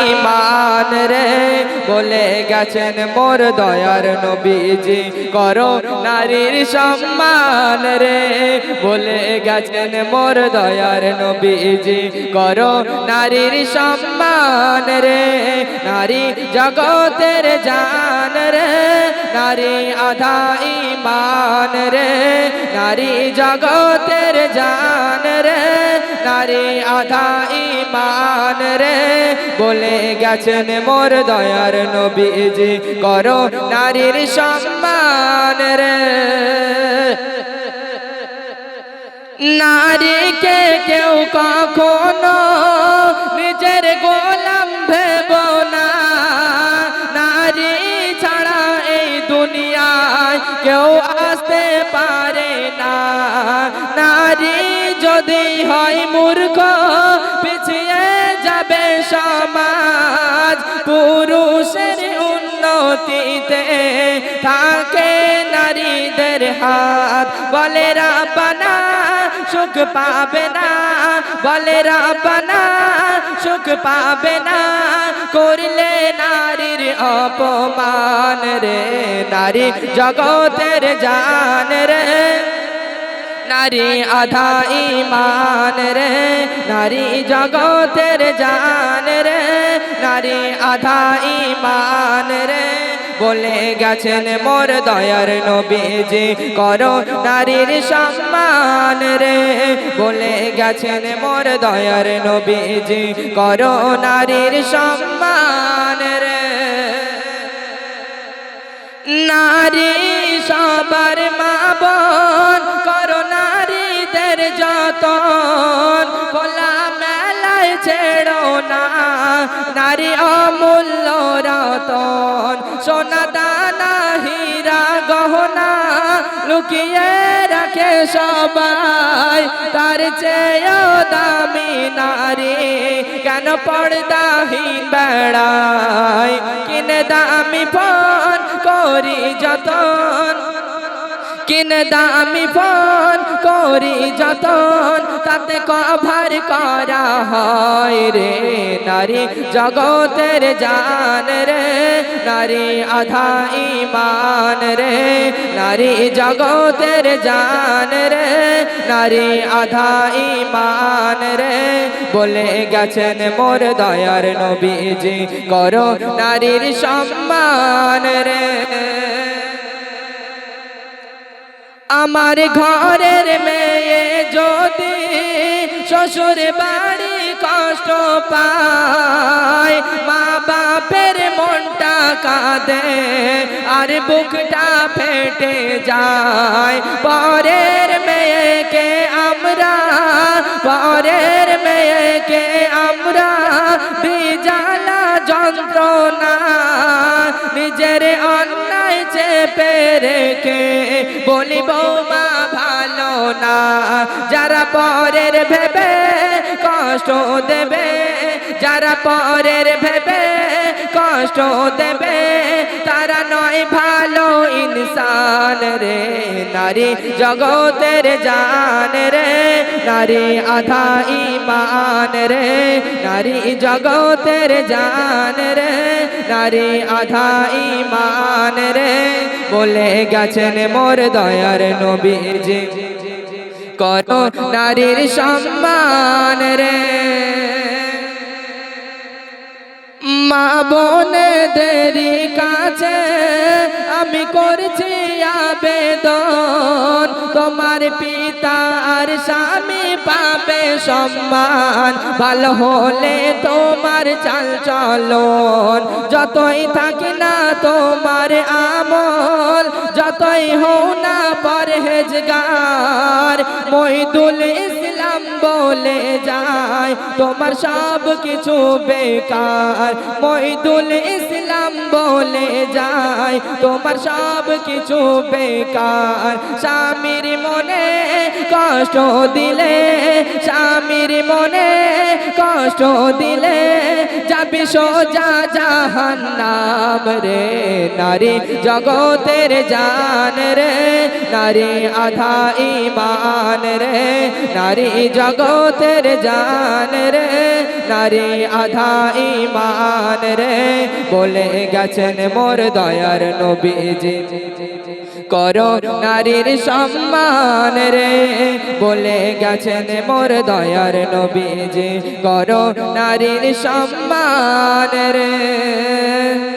ঈমান রে বলে গেছেন মোর দয়ার নবীজি করো নারীর সম্মান রে বলে গেছেন মোর দয়ার নবীজি করো নারীর সম্মান রে নারী জগতের জান রে নারী আধা ঈমান রে নারী জগতের জান রে নারী আধা ঈমান রে বলে গেছেন মোর দয়ার নবীজি করো নারীর সম্মান রে নারীকে কেউ কখনো নিজের গোলাম ভেব না নারী ছাড়া এই দুনিয়ায় কেউ আসতে পারে না নারী যদি হয় মূর্খ পিছিয়ে যাবে সমাজ পুরুষের উন্নতিতে থাকে নারীদের হাত বলে রাব্বানা সুখ পাবে না বলে রাব্বানা সুখ পাবে না করলে নারীর অপমান রে নারী জগতের জান রে নারী আধা ঈমান রে নারী জগতের জান রে নারী আধা ঈমান রে বলে গেছেন মোর দয়ার নবীজি করো নারীর সম্মান রে বলে গেছেন মোর দয়ার নবীজি করো নারীর সম্মান রে নারী সবার মা বোন করো নারীদের যতন খোলা মেলায় ছেড়ো না নারী অমূল্য রতন সোনা দানা হীরা গহনা লুকিয়ে রাখে সবাই তার চেয়েও দামি নারী কেন পর্দাহীন বেড়ায় কিনে দামি ফোন করি যতন কিনে দামি ফোন করি যতন তাতে কভার করা হয় রে নারী জগতের জান রে নারী আধা ঈমান রে নারী জগতের জান রে নারী আধা ঈমান রে বলে গেছেন মোর দয়ার নবীজি করো নারীর সম্মান রে আমার ঘরের মেয়ে যদি শ্বশুর বাড়ি কষ্ট পায় মা বাপের মনটা কাঁদে আর বুকটা ফেটে যায় পরের মেয়েকে আমরা বিজালা যন্ত্রণা নিজের অন্যায় চেপে রেখে বলি বৌমা ভালো না যারা পরের ভেবে কষ্ট দেবে যারা পরের ভেবে কষ্ট দেবে তারা নয় ভালো ইনসান রে নারী জগতের জান রে নারী আধা ঈমান রে নারী জগতের জান রে নারী আধা ঈমান রে বলে গেছেন মোর দয়ার নবীজি করো নারীর সম্মান রে মা বোনেদের কাছে আমি করছি আবেদন তোমার পিতা আর স্বামী পাবে সম্মান ভালো হলে তোমার চাল চলন যতই থাকি না তোমার আমল যতই হও না পরহেজগার মহিদুল ইসলাম বলে যায় তোমার সব কিছু বেকার মহিদুল ইসলাম বলে যায় তোমার সব কিছু বেকার স্বামীর মনে কষ্ট দিলে স্বামীর মনে কষ্ট দিলে যাবি সোজা জাহান্নাম রে নারী জগতের জান রে নারী আধা ঈমান রে, নারী জগতের জান রে, নারী আধা ঈমান রে, বলে গেছেন মোর দয়ার নবীজি। করো নারীর সম্মান রে, বলে গেছেন মোর দয়ার নবীজি। করো নারীর সম্মান রে।